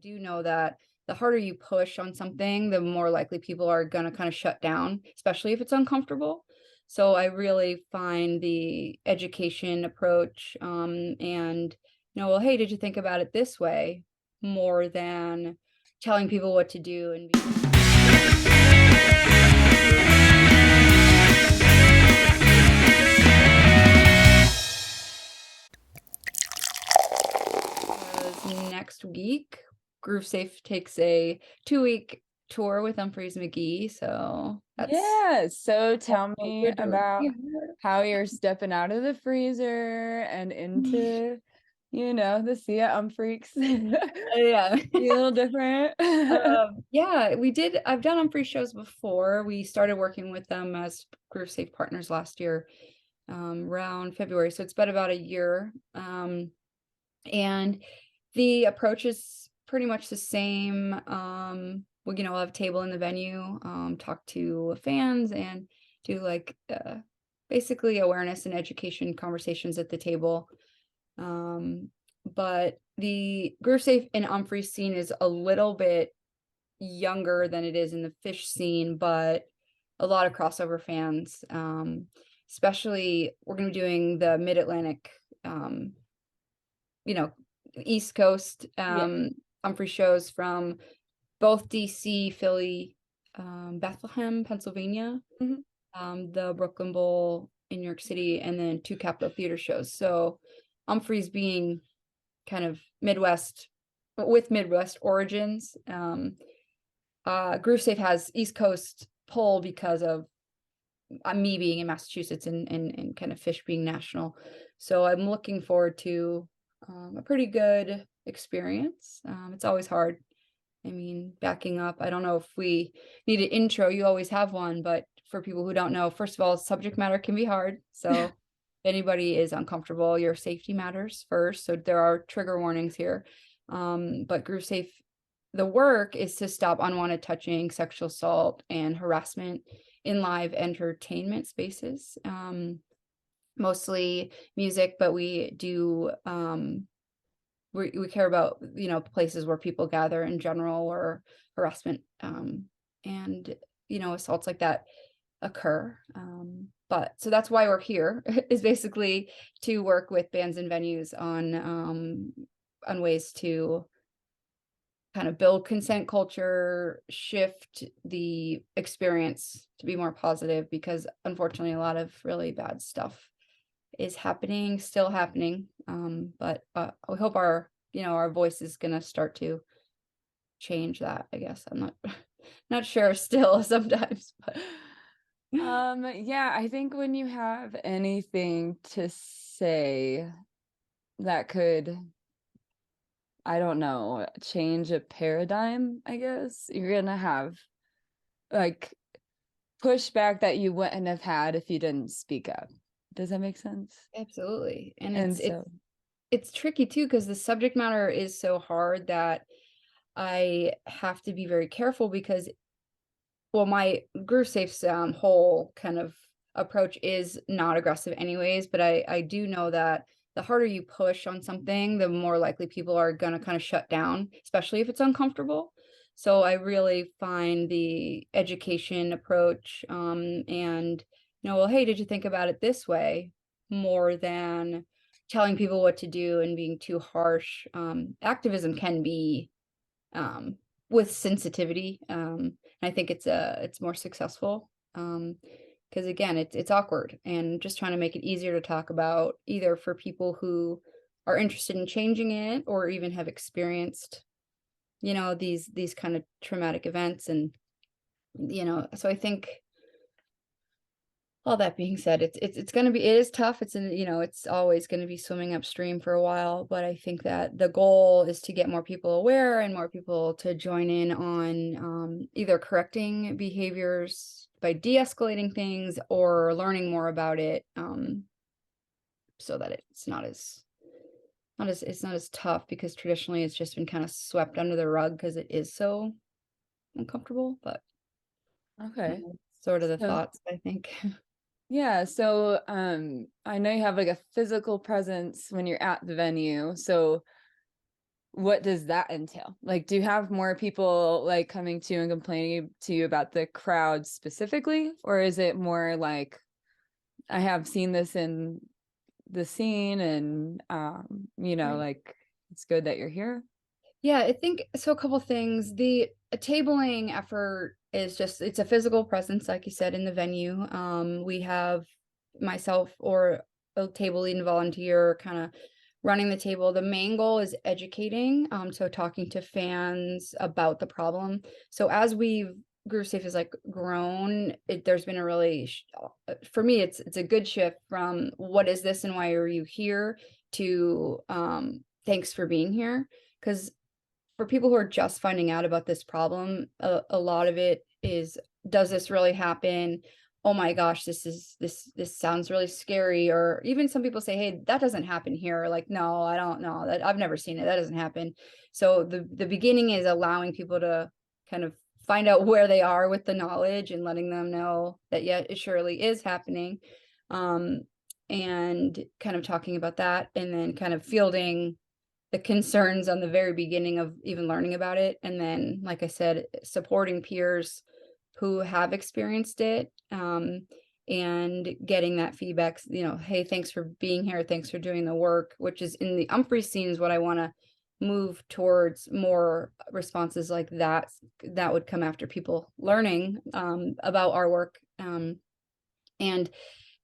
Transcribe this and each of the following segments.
do know that the harder you push on something, the more likely people are going to kind of shut down, especially if it's uncomfortable. So I really find the education approach, and, well, hey, did you think about it this way, more than telling people what to do and next week, GrooveSafe takes a 2-week tour with Umphrey's McGee. So that's So tell what me we're doing. about Yeah. how you're stepping out of the freezer and into, the sea of Umphreys. Yeah. Be a little different. Yeah, I've done Umphrey shows before. We started working with them as GrooveSafe partners last year, around February. So it's been about a year. And the approach is pretty much the same. We'll have a table in the venue, talk to fans and do basically awareness and education conversations at the table. But the GrooveSafe and Umphrey scene is a little bit younger than it is in the fish scene, but a lot of crossover fans. Especially we're going to be doing the Mid-Atlantic, you know, East Coast, Yeah. Umphrey shows from both DC, Philly, Bethlehem, Pennsylvania, Mhm. the Brooklyn Bowl in New York City, and then 2 Capitol Theater shows. So Umphrey's being kind of Midwest, but with Midwest origins. GrooveSafe has East Coast pull because of me being in Massachusetts and kind of fish being national. So I'm looking forward to a pretty good experience. It's always hard. I mean, backing up, I don't know if we need an intro. You always have one, but for people who don't know, first of all, subject matter can be hard. So if anybody is uncomfortable, your safety matters first. So there are trigger warnings here. But GrooveSafe, the work is to stop unwanted touching, sexual assault, and harassment in live entertainment spaces. Mostly music, but we do we care about places where people gather in general, or harassment, and assaults like that occur. But so that's why we're here is basically to work with bands and venues on ways to kind of build consent culture, shift the experience to be more positive, because unfortunately a lot of really bad stuff is still happening. But we hope our voice is gonna start to change that, I guess. I'm not sure still sometimes, but Yeah, I think when you have anything to say that could, I don't know, change a paradigm, I guess, you're gonna have like pushback that you wouldn't have had if you didn't speak up. Does that make sense? absolutely. And And it's so, it's it's tricky too, because the subject matter is so hard that I have to be very careful, because my GrooveSafe's whole kind of approach is not aggressive anyways, but I do know that the harder you push on something, the more likely people are going to kind of shut down, especially if it's uncomfortable. So I really find the education approach, and, well, hey, did you think about it this way, more than telling people what to do and being too harsh. Activism can be, with sensitivity. I think it's more successful, because again, it's awkward, and just trying to make it easier to talk about, either for people who are interested in changing it, or even have experienced, these kind of traumatic events. And so I think, all that being said, it's going to be, it is tough. It's always going to be swimming upstream for a while, but I think that the goal is to get more people aware and more people to join in on, either correcting behaviors by de-escalating things, or learning more about it, so that it's not as tough, because traditionally it's just been kind of swept under the rug because it is so uncomfortable. But okay. sort of the So, thoughts, I think. yeah, so I know you have like a physical presence when you're at the venue. So what does that entail? Like, do you have more people like coming to you and complaining to you about the crowd specifically? Or is it more like, I have seen this in the scene and, Right. like, it's good that you're here? Yeah, I think so. A couple things. The tabling effort is just, it's a physical presence, like you said, in the venue. We have myself or a table lead and volunteer kind of running the table. The main goal is educating, so talking to fans about the problem. So as we've GrooveSafe has like grown, there's been a really for me, it's a good shift from what is this and why are you here to thanks for being here. Because for people who are just finding out about this problem, a lot of it is, does this really happen? Oh my gosh, this sounds really scary. Or even some people say, hey, that doesn't happen here. Or like, no, I don't know, that I've never seen it, that doesn't happen. So the beginning is allowing people to kind of find out where they are with the knowledge and letting them know that, yeah, it surely is happening. um and kind of talking about that, and then kind of fielding the concerns on the very beginning of even learning about it. And then, like I said, supporting peers who have experienced it, and getting that feedback, hey, thanks for being here. Thanks for doing the work, which is in the Umphrey scene is what I want to move towards, more responses like that that would come after people learning about our work. And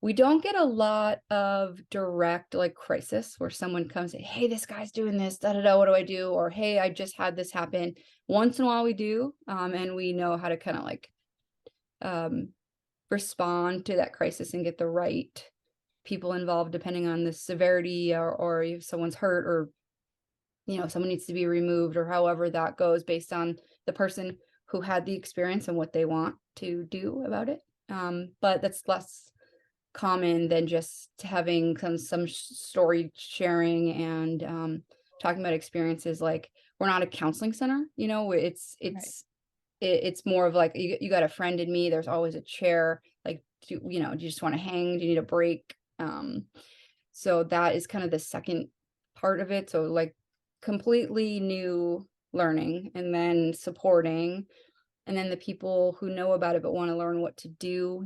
we don't get a lot of direct like crisis where someone comes and, hey, this guy's doing this, da da da, what do I do? Or, hey, I just had this happen. Once in a while we do, and we know how to kind of like um, respond to that crisis and get the right people involved depending on the severity, or if someone's hurt, or someone needs to be removed, or however that goes based on the person who had the experience and what they want to do about it. But that's less common than just having some story sharing and talking about experiences. Like, we're not a counseling center, Right. it's more of like, you got a friend in me, there's always a chair. Like, do you just want to hang, do you need a break? So that is kind of the second part of it. So like completely new learning, and then supporting, and then the people who know about it but want to learn what to do.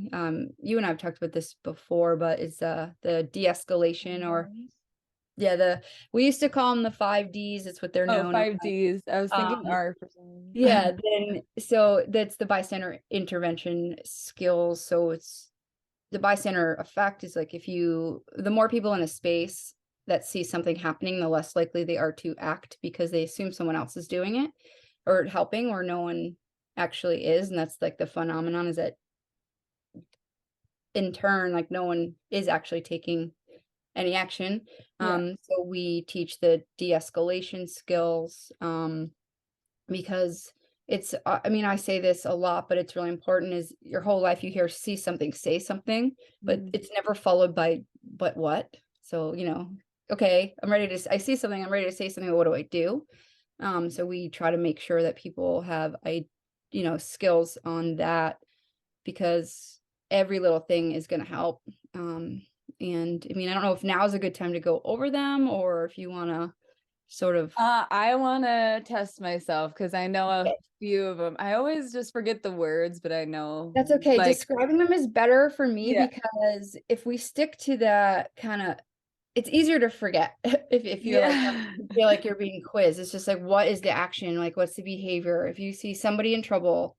You and I've talked about this before, but it's the de-escalation, or yeah, we used to call them the 5 Ds. It's what they're Oh, known as. 5 Ds. I was thinking Um, R for some yeah, reason. then so that's the bystander intervention skills. So it's the bystander effect is like, the more people in a space that see something happening, the less likely they are to act, because they assume someone else is doing it or helping, or no one actually is. And that's like the phenomenon, is that in turn, like, no one is actually taking any action. Yeah. So we teach the de-escalation skills, because it's, I mean, I say this a lot, but it's really important, is your whole life you hear, see something, say something, but Mm. it's never followed by, but what? So, okay, I see something, I'm ready to say something, but what do I do? So we try to make sure that people have skills on that, because every little thing is going to help. And I mean, I don't know if now is a good time to go over them, or if you want to sort of. I want to test myself because I know a Okay. few of them. I always just forget the words, but I know, That's okay. like, Describing them is better for me, yeah, because if we stick to that kind of, it's easier to forget if you're like, yeah, you feel like you're being quizzed. It's just like, what is the action? Like, what's the behavior? If you see somebody in trouble,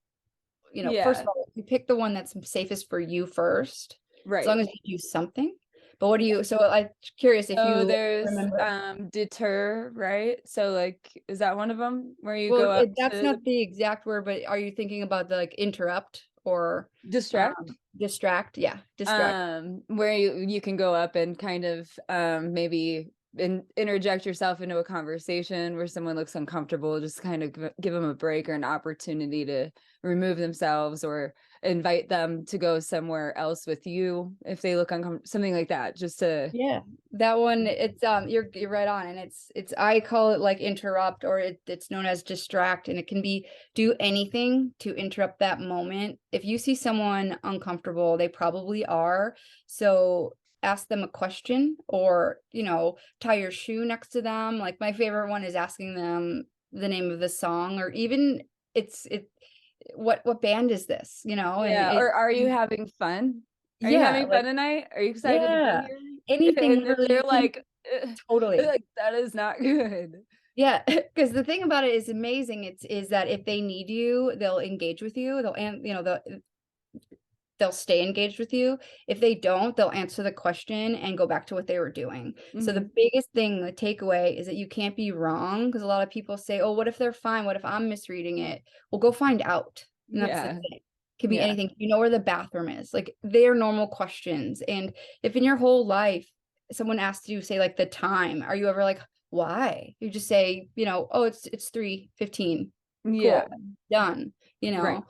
first yeah, of all, you pick the one that's safest for you first, as long right. as you do something. But what do Yeah. you, so I'm curious if So you there's remember. deter, right? So like, is that one of them where you Well, go up that's to not the exact word, but are you thinking about the like interrupt or distract? distract? Yeah, distract. Where you can go up and kind of maybe interject yourself into a conversation where someone looks uncomfortable, just kind of give them a break or an opportunity to remove themselves, or invite them to go somewhere else with you if they look uncomfortable, something like that, just to. Yeah, that one, it's you're right on, and it's I call it like interrupt, or it's known as distract, and it can be do anything to interrupt that moment. If you see someone uncomfortable, they probably are. So ask them a question, or, you know, tie your shoe next to them. Like my favorite one is asking them the name of the song, or even what band is this, you know, and Yeah. Or are you having fun? Are you yeah, having fun like, tonight? Are you excited to be yeah, here? anything And if really, they're you can like, totally. like that is not good. Yeah, because the thing about it is amazing. Is that if they need you, they'll engage with you. And you know, they'll stay engaged with you. If they don't, they'll answer the question and go back to what they were doing. So the Hmm. biggest thing, the takeaway is that you can't be wrong, because a lot of people say, "Oh, what if they're fine? What if I'm misreading it?" Well, go find out. And that's the Yeah. thing. It can be Yeah. anything. You know where the bathroom is. Like they're normal questions. And if in your whole life someone asks you, say like the time, are you ever like, why? You just say, you know, oh, it's 3:15. Yeah. Cool. Done. You Right. know.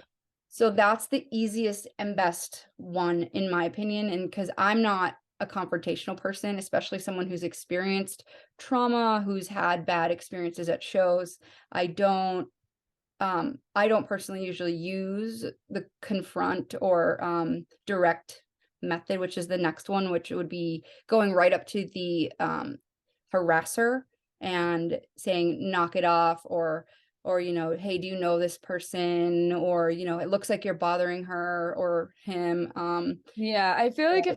So that's the easiest and best one, in my opinion. And because I'm not a confrontational person, especially someone who's experienced trauma, who's had bad experiences at shows, I don't I don't personally usually use the confront or direct method, which is the next one, which would be going right up to the harasser and saying knock it off, or you know, hey, do you know this person, or you know, it looks like you're bothering her or him. Yeah. I feel like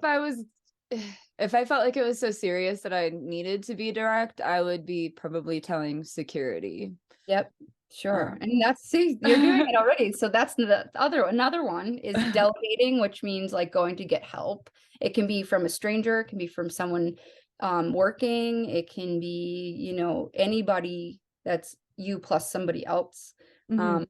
if I felt like it was so serious that I needed to be direct, I would be probably telling security. Yep, sure. Um, And that's, see, you're doing it already. So that's the other, another one is delegating, which means like going to get help. It can be from a stranger, it can be from someone working, it can be, you know, anybody that's you plus somebody else. mhm. Um,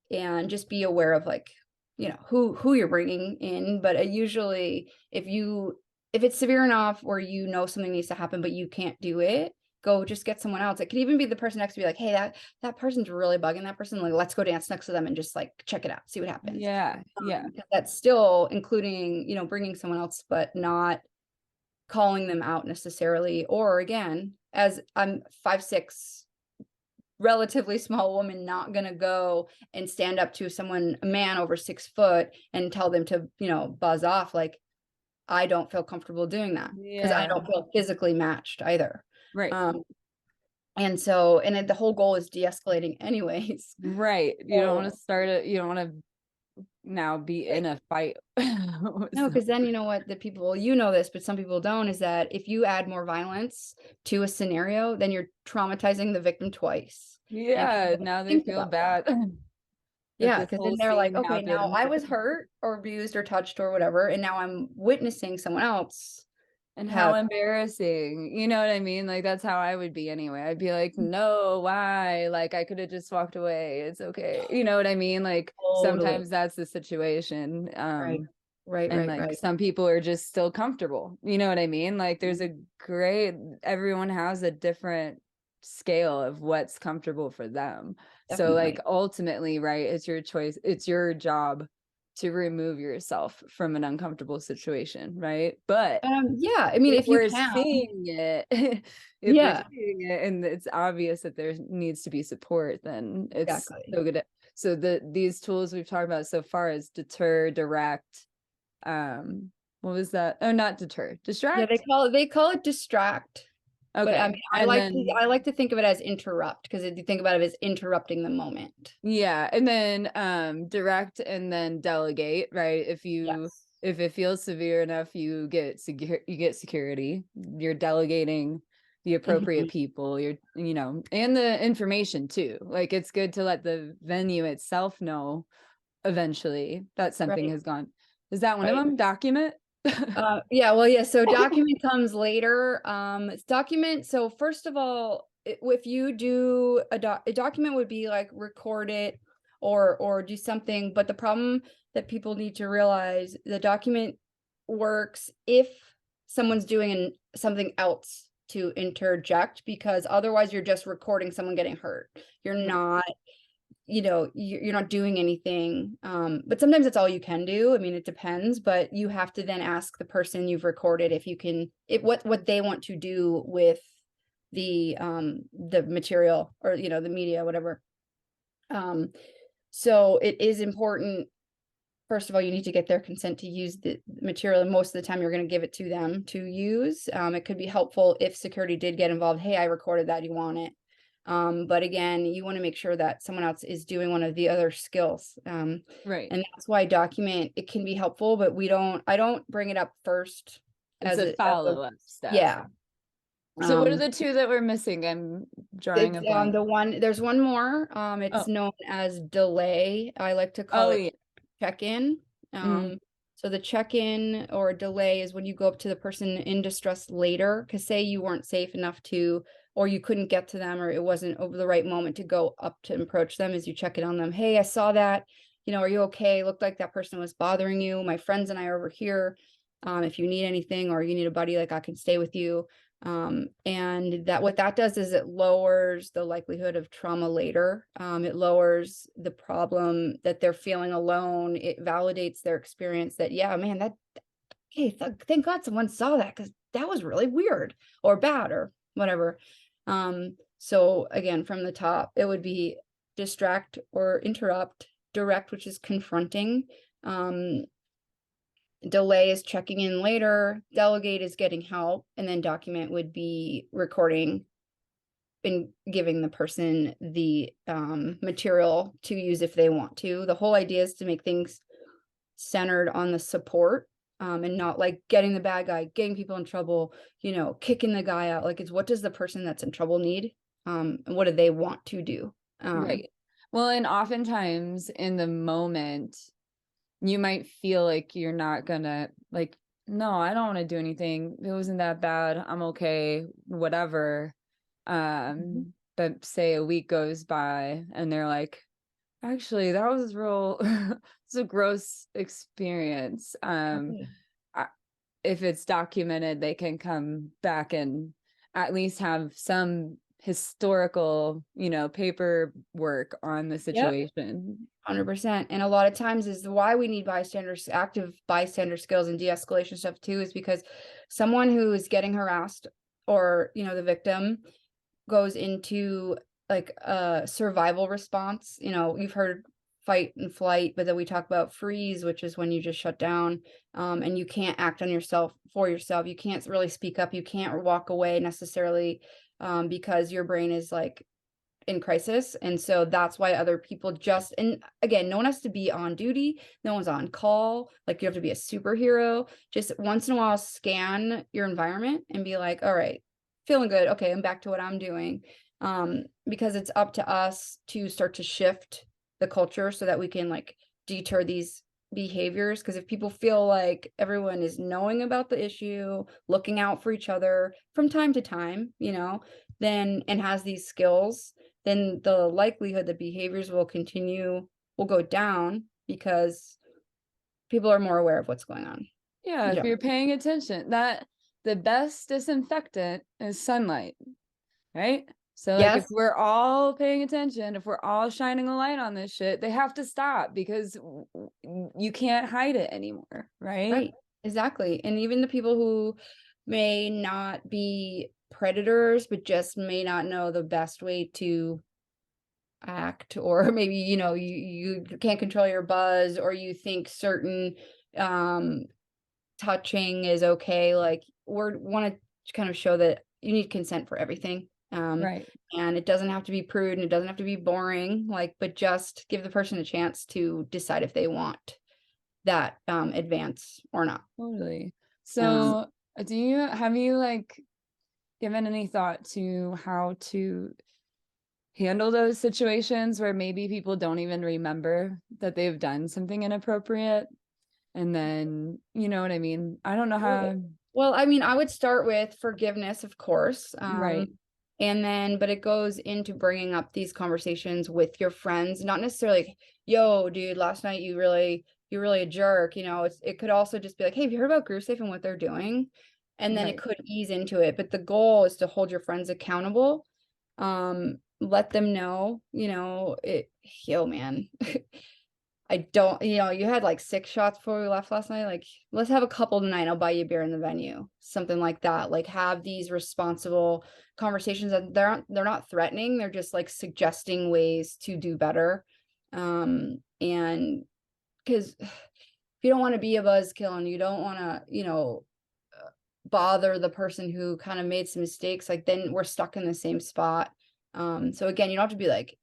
and just be aware of like, you know, who you're bringing in. But usually if it's severe enough where you know something needs to happen but you can't do it, go just get someone else. It can even be the person next to be like, hey, that person's really bugging that person, like let's go dance next to them and just like check it out, see what happens. Yeah. Yeah. That's still including, you know, bringing someone else but not calling them out necessarily. Or again, as I'm 5'6" relatively small woman, not gonna go and stand up to someone, a man over 6 foot, and tell them to, you know, buzz off. Like I don't feel comfortable doing that because I Yeah. don't feel physically matched either. Right. um and so, the whole goal is de-escalating anyways. Right. You don't want So to start it. You don't want to now be in right. a fight. No, because then you know what, the people, you know this, but some people don't, is that if you add more violence to a scenario, then you're traumatizing the victim twice. And Yeah. people don't Now they think feel about that. bad that Yeah, this because then whole they're like, scene okay, now happened. I was hurt or abused or touched or whatever, and now I'm witnessing someone else And how have. embarrassing. You know what I mean? Like that's how I would be anyway. I'd be like, no, why? Like I could have just walked away. It's okay. You know what I mean? Like Totally. sometimes that's the situation. Right. Right, And right, like right. some people are just still comfortable. You know what I mean? Like there's a great, everyone has a different scale of what's comfortable for them. So like Definitely. ultimately, right, it's your choice. It's your job to remove yourself from an uncomfortable situation, right? But Yeah, I mean, if if you we're can. seeing it, if we're Yeah, seeing it and it's obvious that there needs to be support, then it's exactly. so good. So these tools we've talked about so far is deter, direct, what was that? Oh, not deter, Yeah, distract. they call it distract, but I Okay. mean, And then I like to think of it as interrupt, because if you think about it as interrupting the moment. yeah, and then direct and then delegate, right? Yes. If it feels severe enough, you get security. You're delegating the appropriate Mhm. people, you know, and the information too. Like it's good to let the venue itself know eventually that something Right, has gone. Is that one of right. them? Document? Yeah, well, yeah, so document comes later. It's document. So first of all, if you do a document would be like record it or do something, but the problem that people need to realize, the document works if someone's doing something else to interject, because otherwise you're just recording someone getting hurt. You're Right. not, you know, you're not doing anything. But sometimes that's all you can do. I mean, it depends, but you have to then ask the person you've recorded if you can, what they want to do with the material, or you know, the media, whatever. um so it is important first of all, you need to get their consent to use the material. And most of the time you're going to give it to them to use. It could be helpful if security did get involved. Hey, I recorded that. You want it? But again, you want to make sure that someone else is doing one of the other skills. Right. And that's why document, it can be helpful, but I don't bring it up first It's as a a, follow-up step. yeah. So what are the two that we're missing? I'm drawing It's a blank. there's one more. It's Oh, known as delay. I like to call oh it yeah. check-in. Mm, So the check-in or delay is when you go up to the person in distress later, because say you weren't safe enough to, or you couldn't get to them, or it wasn't over the right moment to go up to approach them, as you check in on them. Hey, I saw that. Are you okay? Looked like that person was bothering you. My friends and I are over here. If you need anything or you need a buddy, like I can stay with you. And that what that does is it lowers the likelihood of trauma later. It lowers the problem that they're feeling alone. It validates their experience that, yeah, man, hey, thank God someone saw that, because that was really weird or bad or whatever. So again, from the top, it would be distract or interrupt, direct, which is confronting, delay is checking in later, delegate is getting help, and then document would be recording and giving the person the material to use if they want to. The whole idea is to make things centered on the support, and not like getting the bad guy, getting people in trouble, kicking the guy out. Like, it's what does the person that's in trouble need, and what do they want to do. right. Well, and oftentimes in the moment, you might feel like you're not gonna like, no, I don't want to do anything. It wasn't that bad. I'm okay, whatever. But say a week goes by and they're like, actually, that was real, it's a gross experience. Okay. If it's documented, they can come back and at least have some historical, paperwork on the Yep. situation. 100%. And a lot of times is why we need bystanders, active bystander skills and de-escalation stuff too, is because someone who is getting harassed, or, the victim goes into like a survival response. You've heard fight and flight, but then we talk about freeze, which is when you just shut down, and you can't act on yourself for yourself. You can't really speak up. You can't walk away necessarily, because your brain is like in crisis. And so that's why other people just, and again, no one has to be on duty, no one's on call, like you have to be a superhero. Just once in a while scan your environment and be like, all right, feeling good, okay, I'm back to what I'm doing. Because it's up to us to start to shift the culture so that we can like deter these behaviors. Because if people feel like everyone is knowing about the issue, looking out for each other from time to time, then, and has these skills, then the likelihood that behaviors will go down, because people are more aware of what's going on. Yeah, if you're paying attention, that the best disinfectant is sunlight, right? So like if Yes. we're all paying attention, if we're all shining a light on this shit, they have to stop because you can't hide it anymore, right? Right. Exactly. And even the people who may not be predators, but just may not know the best way to act, or maybe, you can't control your buzz, or you think certain um touching is okay. Like, we want to kind of show that you need consent for everything. Right. And it doesn't have to be prude, and it doesn't have to be boring, like, but just give the person a chance to decide if they want that advance or not. Totally. Um, So, have you like given any thought to how to handle those situations where maybe people don't even remember that they've done something inappropriate? And then, you know what I mean? I don't know how. well, I mean, I would start with forgiveness, of course. Right. And then, but it goes into bringing up these conversations with your friends, not necessarily like, yo, dude, last night you're really a jerk. It could also just be like, hey, have you heard about GrooveSafe and what they're doing? And then it Right. could ease into it. But the goal is to hold your friends accountable. Let them know, yo, man, I don't, you had like 6 shots before we left last night. Like, let's have a couple tonight. I'll buy you a beer in the venue. Something like that. Like, have these responsible conversations that they're not threatening. They're just like suggesting ways to do better. And because if you don't want to be a buzzkill and you don't want to, bother the person who kind of made some mistakes, like then we're stuck in the same spot. So again, you don't have to be like,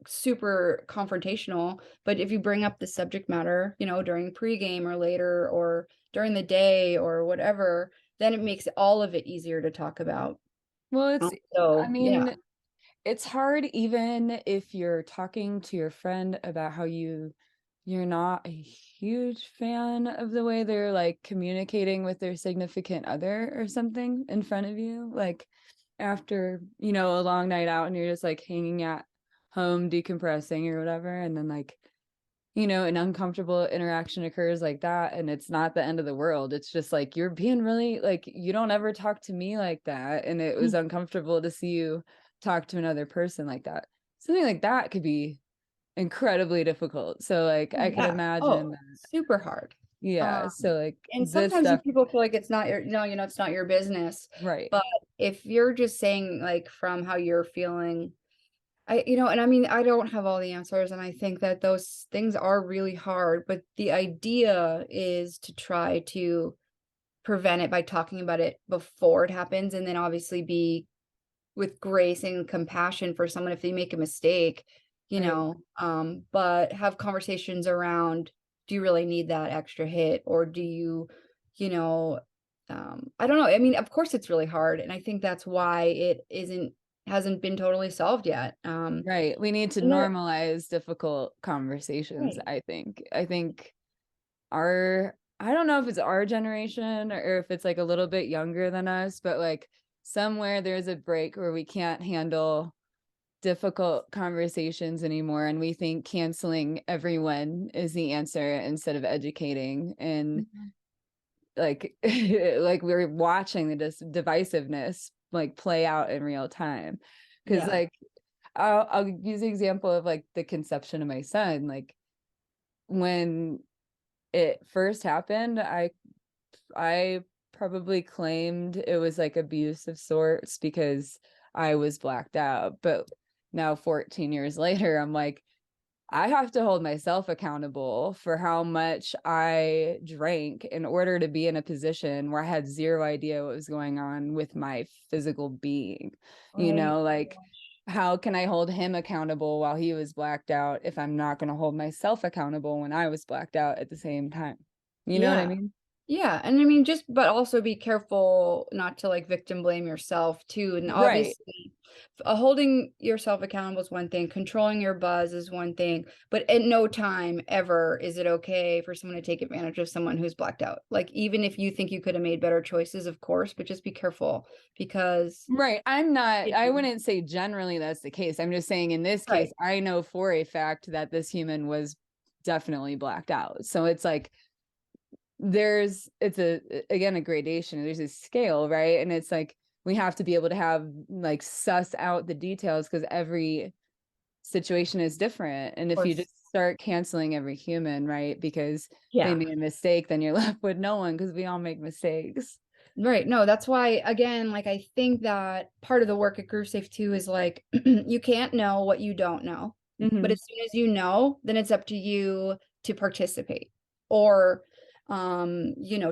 super confrontational, but if you bring up the subject matter, during pregame or later or during the day or whatever, then it makes all of it easier to talk about. Well, I So yeah. mean, it's hard even if you're talking to your friend about how you're not a huge fan of the way they're like communicating with their significant other or something in front of you, like after, a long night out and you're just like hanging at home decompressing or whatever, and then like, an uncomfortable interaction occurs like that, and it's not the end of the world. It's just like you're being really like, you don't ever talk to me like that, and it was uncomfortable to see you talk to another person like that. Something like that could be incredibly difficult. So like I could Yeah. imagine Oh, that. super hard. Yeah. So like And this sometimes stuff, people feel like it's not your, it's not your business. right. But if you're just saying like from how you're feeling, and I mean, I don't have all the answers, and I think that those things are really hard, but the idea is to try to prevent it by talking about it before it happens, and then obviously be with grace and compassion for someone if they make a mistake, Right. but have conversations around, do you really need that extra hit, or do you, you know, I don't know. I mean, of course it's really hard, and I think that's why it hasn't been totally solved yet. Right. We need to And there, normalize difficult conversations, right. I think. I think I don't know if it's our generation or if it's like a little bit younger than us, but like somewhere there's a break where we can't handle difficult conversations anymore, and we think canceling everyone is the answer instead of educating. And Mhm. like like we're watching the divisiveness like play out in real time, because Yeah. like I'll use the example of like the conception of my son. Like when it first happened, I probably claimed it was like abuse of sorts because I was blacked out. But now 14 years later, I'm like, I have to hold myself accountable for how much I drank in order to be in a position where I had zero idea what was going on with my physical being. Right. Like, how can I hold him accountable while he was blacked out if I'm not going to hold myself accountable when I was blacked out at the same time? You know what I Yeah. mean? Yeah, and I mean, but also be careful not to like victim blame yourself too. And Right. obviously, holding yourself accountable is one thing, controlling your buzz is one thing, but at no time ever is it okay for someone to take advantage of someone who's blacked out. Like, even if you think you could have made better choices, of course, but just be careful because, Right. you I know, wouldn't say generally that's the case. I'm just saying in this case, right, I know for a fact that this human was definitely blacked out. So it's like it's again a gradation. There's a scale, right? And it's like we have to be able to have like suss out the details because every situation is different. And of if you course. just start canceling every human, right, because they Yeah. made a mistake, then you're left with no one because we all make mistakes. Right. No, that's why, again, like I think that part of the work at GrooveSafe too is like you can't know what you don't know. But Mm-hmm. as soon as you know, then it's up to you to participate or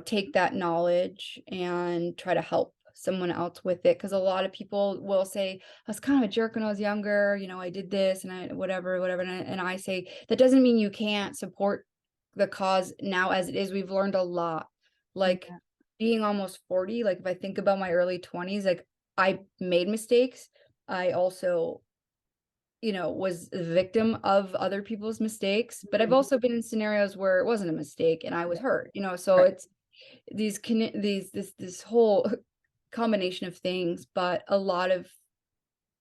take that knowledge and try to help someone else with it. Because a lot of people will say, I was kind of a jerk when I was younger, I did this and I whatever, whatever. And I say that doesn't mean you can't support the cause now as it is. We've learned a lot. Like Yeah. being almost 40, like if I think about my early 20s, like I made mistakes. I also, was a victim of other people's mistakes, but I've Mhm. also been in scenarios where it wasn't a mistake and I was Yeah. hurt, so Right. it's this whole combination of things, but a lot of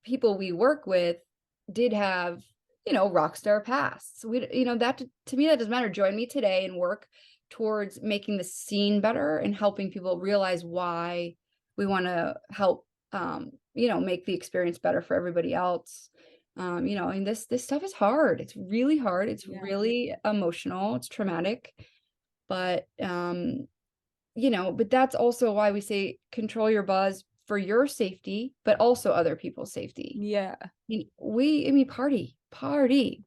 people we work with did have, rock star pasts. We, that to me, that doesn't matter. Join me today and work towards making the scene better and helping people realize why we want to help, make the experience better for everybody else. And this stuff is hard. It's really hard. It's Yeah. really emotional. It's traumatic, but but that's also why we say control your buzz, for your safety, but also other people's safety. Yeah. I mean, party,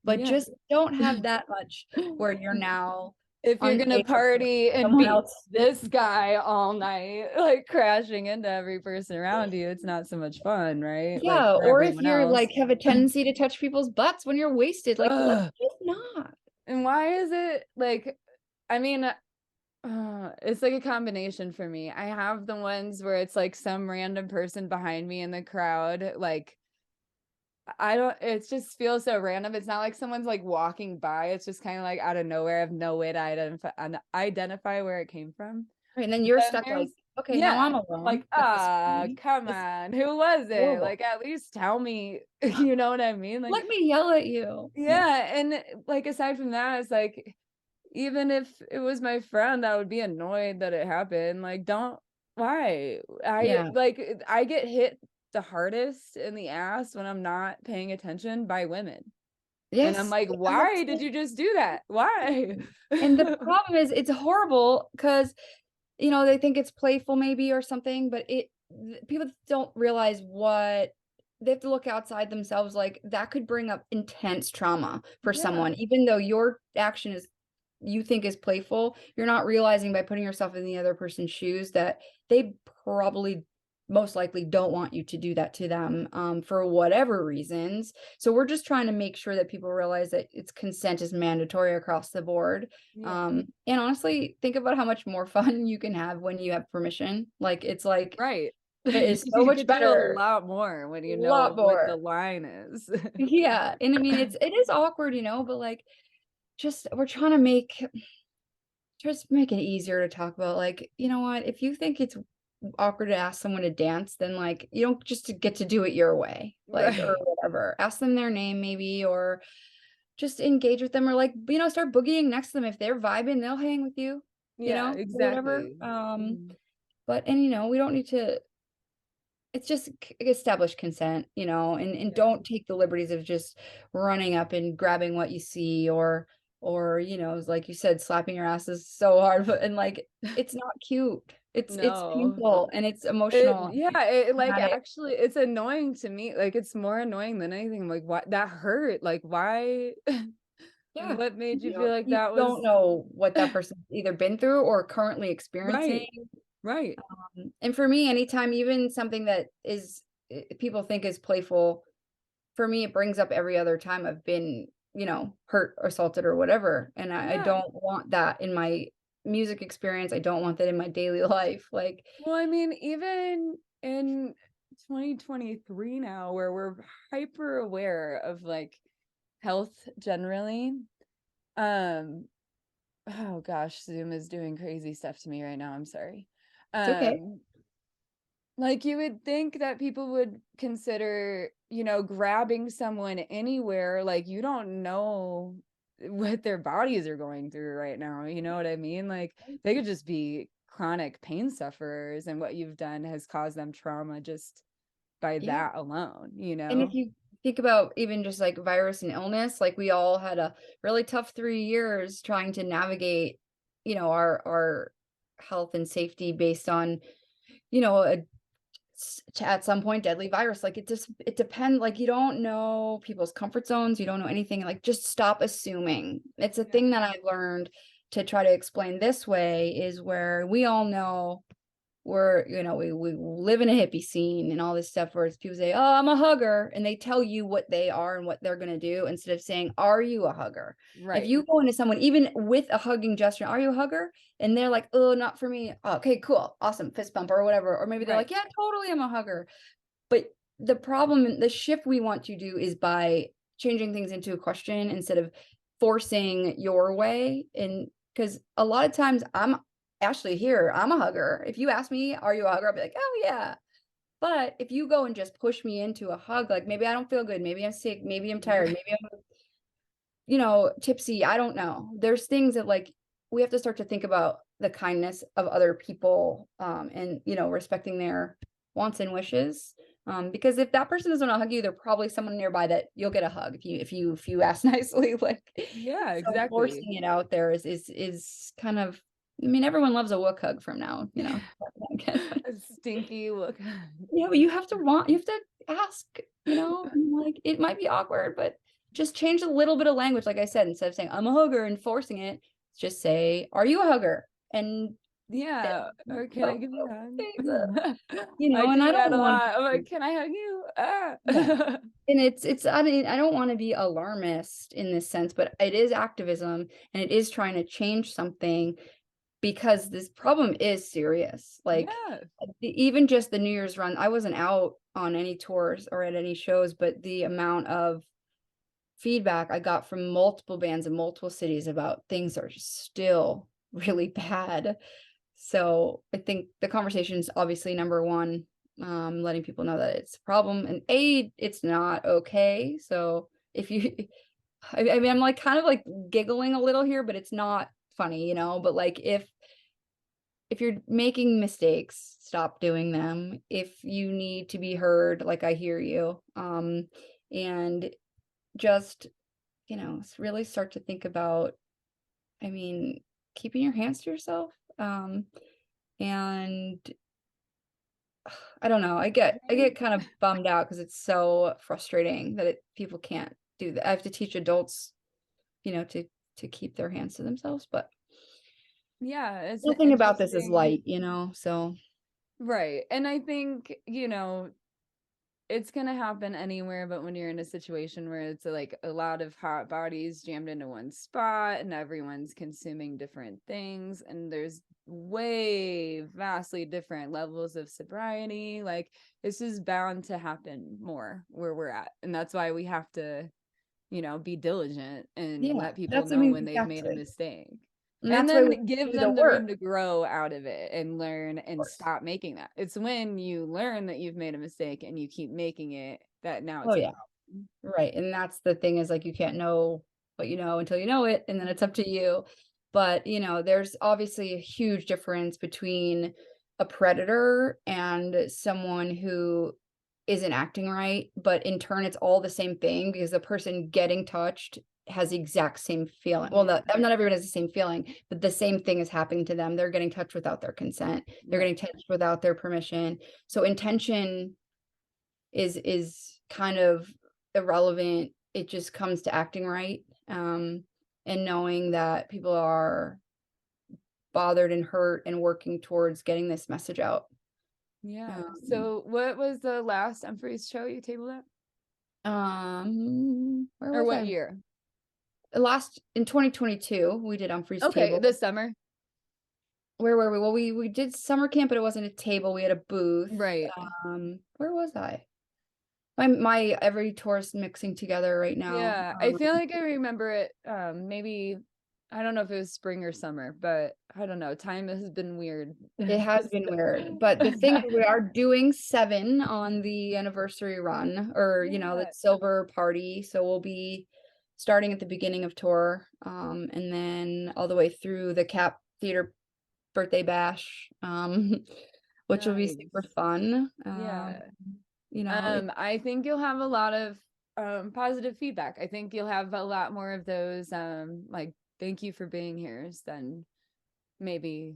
but Yeah. just don't have that much where you're now If you're gonna unsafe for party and someone be else. this guy all night, like crashing into every person around you, it's not so much fun, right? Like Yeah, for or if everyone you're else. like have a tendency to touch people's butts when you're wasted, like let's Ugh. just not. And why is it like, I mean, it's like a combination for me. I have the ones where it's like some random person behind me in the crowd, like I don't, it just feels so random. It's not like someone's like walking by. It's just kind of like out of nowhere. I have no way to identify where it came from. Right, and then But you're then stuck like, there's, okay, now I'm yeah, alone like, with this feeling. come It's on, who was it? horrible. Like, at least tell me, you know what I mean? Like, Let me yell at you. Yeah. yeah. And like, aside from that, it's like, even if it was my friend, I would be annoyed that it happened. Like, don't, why? Yeah. I get hit the hardest in the ass when I'm not paying attention by women. And I'm Yes. like, And why did you just do that? Why? and the problem is it's horrible because they think it's playful maybe or something, but people don't realize what they have to look outside themselves. Like that could bring up intense trauma for Yeah, someone, even though your action is you think is playful. You're not realizing by putting yourself in the other person's shoes that they probably most likely don't want you to do that to them, for whatever reasons. So we're just trying to make sure that people realize that it's consent is mandatory across the board. yeah, And honestly, think about how much more fun you can have when you have permission. Like it's like right. it is so You much could do a better, lot more when a you know lot what the more. line is. Yeah. And I mean it is awkward, but like just we're trying to make it easier to talk about. Like, you know what, if you think it's awkward to ask someone to dance, then like you don't just get to do it your way, like, or Right. whatever. Ask them their name maybe, or just engage with them, or like start boogieing next to them. If they're vibing, they'll hang with you, Yeah, or whatever. exactly. Mhm. But and we don't need to, it's just establish consent, and Yeah. don't take the liberties of just running up and grabbing what you see, or like you said, slapping your ass is so hard, and like it's not cute. It's No. painful and it's emotional. Yeah, it like Traumatic. actually it's annoying to me. Like it's more annoying than anything. I'm like, what, that hurt? Like, why? Yeah. What made you feel like You that was don't know what that person's either been through or currently experiencing. right? Right. And for me, anytime, even something that is people think is playful, for me, it brings up every other time I've been, hurt or assaulted or whatever. And I Yeah. don't want that in my music experience. I don't want that in my daily life. Like, Well, I mean, even in 2023 now, where we're hyper aware of like health generally, um, oh gosh, Zoom is doing crazy stuff to me right now. I'm sorry. it's okay. Um, like you would think that people would consider, grabbing someone anywhere, like you don't know what their bodies are going through right now. You know what I mean? Like they could just be chronic pain sufferers, and what you've done has caused them trauma just by Yeah. that alone, And if you think about even just like virus and illness, like we all had a really tough 3 years trying to navigate, our health and safety based on, at some point deadly virus. Like it depends. Like you don't know people's comfort zones, you don't know anything. Like just stop assuming. It's a Yeah. thing that I've learned to try to explain this way, is where we all know we're, we live in a hippie scene and all this stuff where it's people say, oh, I'm a hugger, and they tell you what they are and what they're going to do instead of saying, are you a hugger? If Right. you go into someone even with a hugging gesture, are you a hugger? And they're like, oh, not for me. Oh, okay, cool, awesome, fist bump or whatever. Or maybe they're Right. like, yeah, totally, I'm a hugger. But the problem, the shift we want to do is by changing things into a question instead of forcing your way. And because a lot of times I'm Ashley here, I'm a hugger. If you ask me, are you a hugger? I'll be like, oh yeah. But if you go and just push me into a hug, like maybe I don't feel good, maybe I'm sick, maybe I'm tired, maybe I'm, tipsy. I don't know. There's things that like we have to start to think about the kindness of other people, and respecting their wants and wishes. Because if that person doesn't want to hug you, there's probably someone nearby that you'll get a hug if you ask nicely. Like, Yeah, so exactly. forcing it out there is kind of I mean, everyone loves a wook hug from now, A stinky look. Yeah, but you have to ask, and like it might be awkward, but just change a little bit of language. Like I said, instead of saying I'm a hugger and forcing it, just say, are you a hugger? And Yeah, or can I give you a hug? I and do I that don't a want lot. I'm to, like, can I hug you? Ah. yeah. And I mean, I don't want to be alarmist in this sense, but it is activism and it is trying to change something because this problem is serious. Like Yeah. even just the New Year's run, I wasn't out on any tours or at any shows, but the amount of feedback I got from multiple bands in multiple cities about things are just still really bad. So I think the conversation is obviously number one, letting people know that it's a problem and it's not okay. So if you, I mean, I'm like kind of like giggling a little here, but it's not funny, but like if you're making mistakes, stop doing them. If you need to be heard, like I hear you. And just, really start to think about, I mean, keeping your hands to yourself. And I don't know, I get kind of bummed out because it's so frustrating that people can't do that. I have to teach adults, to keep their hands to themselves, but Yeah, it's nothing about this is interesting. light, so Right. And I think, it's gonna happen anywhere, but when you're in a situation where it's like a lot of hot bodies jammed into one spot and everyone's consuming different things and there's way vastly different levels of sobriety, like this is bound to happen more where we're at. And that's why we have to, be diligent and yeah, let people that's, I know mean, when they've made a exactly. mistake. And And that's why we then give do the them the room work, to grow out of it and learn of and course. stop making that. It's when you learn that you've made a mistake and you keep making it that now Oh it's a yeah. problem. Right. And that's the thing, is like you can't know what you know until you know it, and then it's up to you. But, there's obviously a huge difference between a predator and someone who isn't acting right, but in turn it's all the same thing because the person getting touched has the exact same feeling. Well, Yeah. not everyone has the same feeling, but the same thing is happening to them. They're getting touched without their consent. They're Right. getting touched without their permission. So intention is kind of irrelevant. It just comes to acting right, and knowing that people are bothered and hurt and working towards getting this message out. Yeah. Um, So what was the last Umphrey's show you tabled at? where Or was what I? year? Last in 2022, we did Umphrey's Okay, table. this summer. Where were we? Well, we did summer camp, but it wasn't a table. We had a booth. Right. Where was I? My every tourist mixing together right now. Yeah. I feel like I remember it. Maybe I don't know if it was spring or summer, but I don't know. Time has been weird. It has been weird, but the thing is we are doing 7 on the anniversary run, or the Yeah. silver party. So we'll be starting at the beginning of tour, and then all the way through the Cap Theater birthday bash, which will be super Nice. fun. Yeah. It, I think you'll have a lot of positive feedback. I think you'll have a lot more of those like thank you for being here than maybe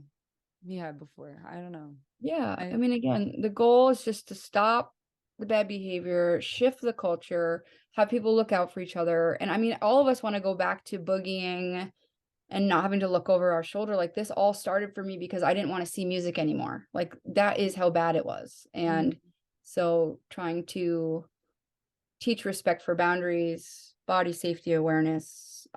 you had before. I don't know. yeah, I I mean, again, the goal is just to stop the bad behavior, shift the culture, have people look out for each other. And I mean, all of us want to go back to boogieing and not having to look over our shoulder. Like this all started for me because I didn't want to see music anymore. Like that is how bad it was. And so trying to teach respect for boundaries, body safety awareness,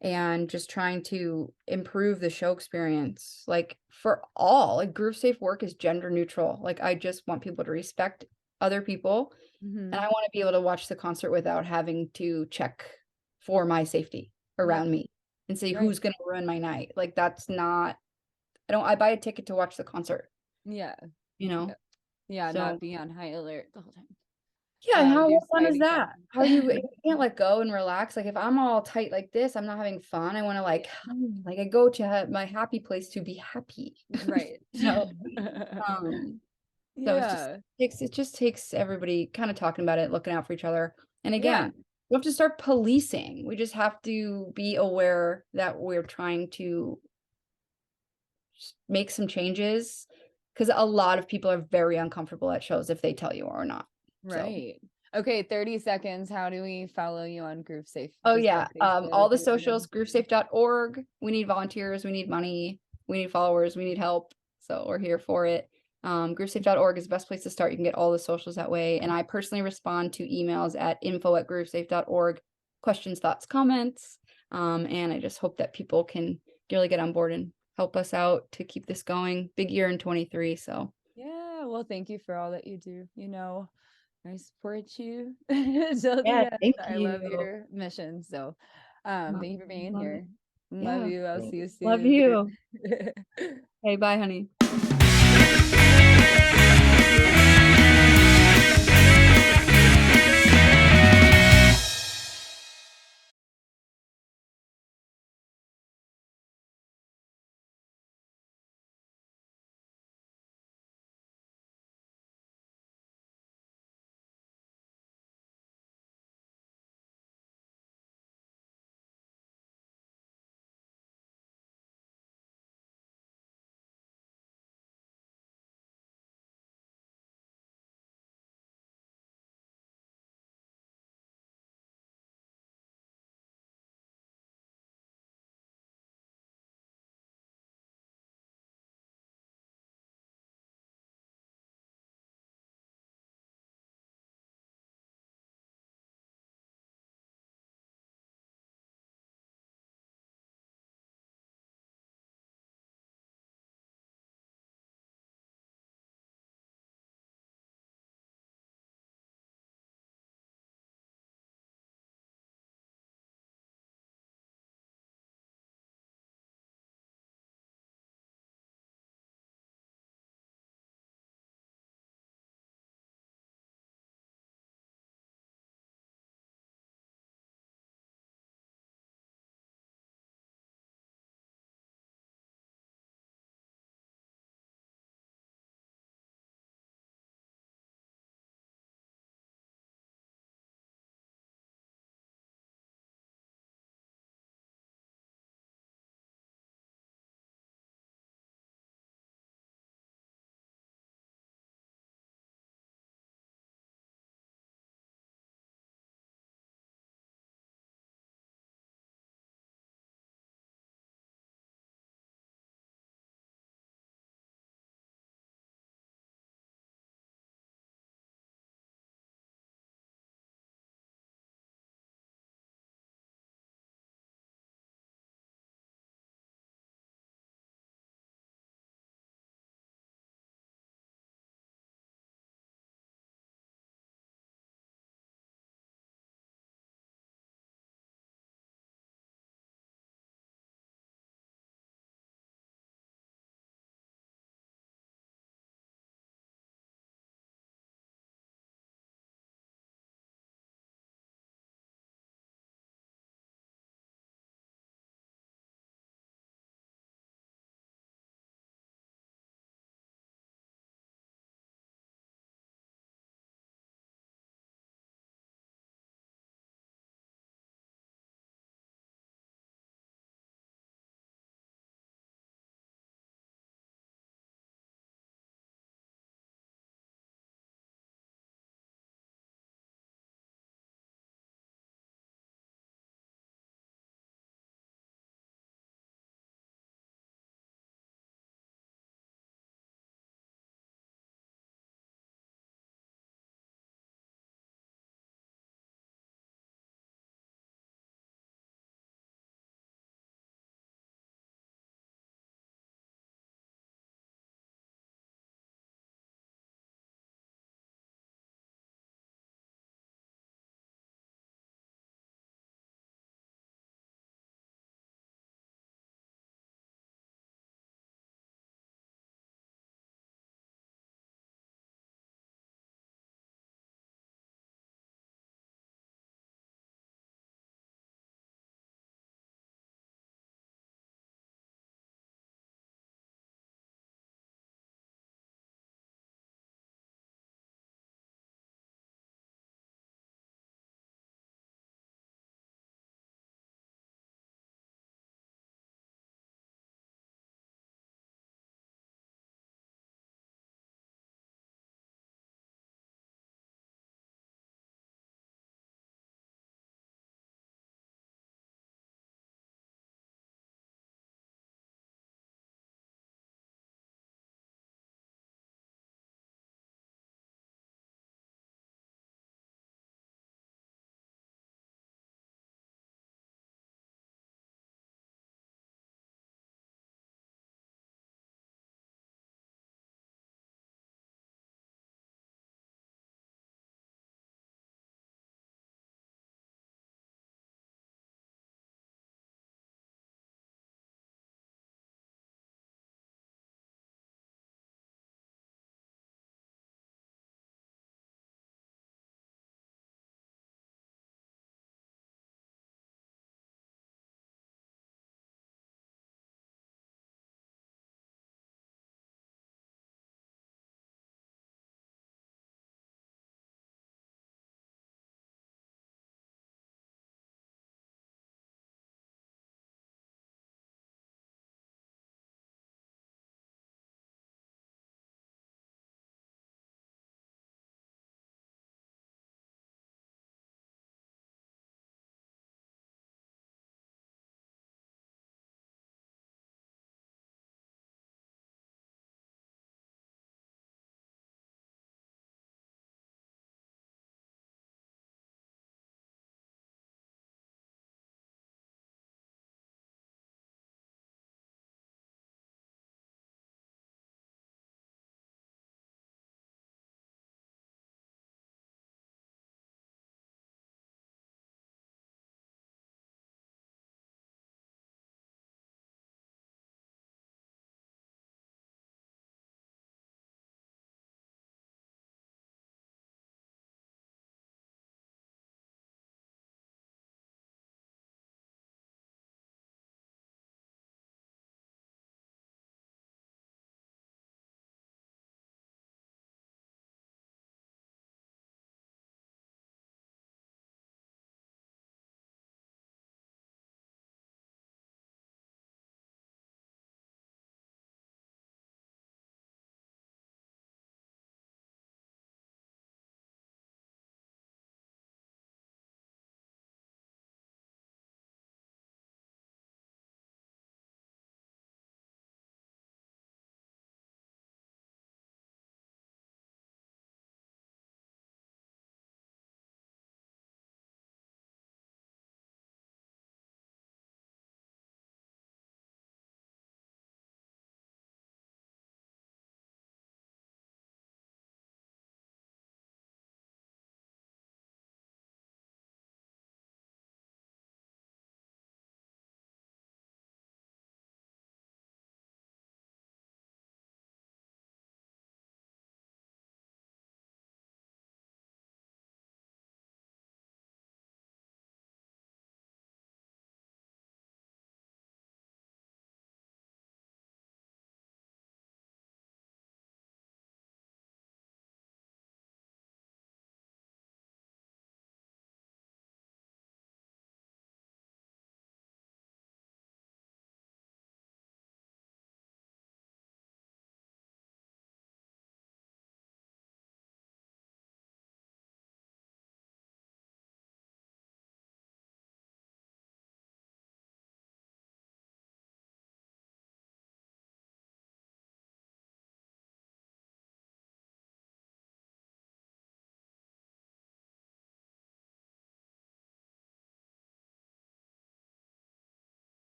and just trying to improve the show experience. Like for all, like GrooveSafe work is gender neutral. Like I just want people to respect other people, and I Mhm. want to be able to watch the concert without having to check for my safety Yeah, around me and say right. who's going to ruin my night. Like that's not, I buy a ticket to watch the concert, Yeah. you Yeah. know? Yeah, not So be on high alert the whole time. yeah, and how Do fun is sliding that? seconds. How you can't let go and relax. Like if I'm all tight like this, I'm not having fun. I want to Yeah. like I go to my happy place to be happy. Right. So, um, so Yeah. it just takes everybody kind of talking about it, looking out for each other. And Yeah. again, we have to start policing. We just have to be aware that we're trying to make some changes, because a lot of people are very uncomfortable at shows if they tell you or not. So, Right. Okay, 30 seconds. How do we follow you on GrooveSafe? oh Just yeah, Facebook, all the socials, Instagram? groovesafe.org. We need volunteers, we need money, we need followers, we need help. So we're here for it. GrooveSafe.org is the best place to start. You can get all the socials that way. And I personally respond to emails at info@groovesafe.org, questions, thoughts, comments. And I just hope that people can really get on board and help us out to keep this going. Big year in 23. So Yeah, well, thank you for all that you do. You know, I support you till yeah, the end. thank I love you. your mission. So, thank you for being Love it. here. Love Yeah, you. I'll see you love soon. you. Hey, bye, honey.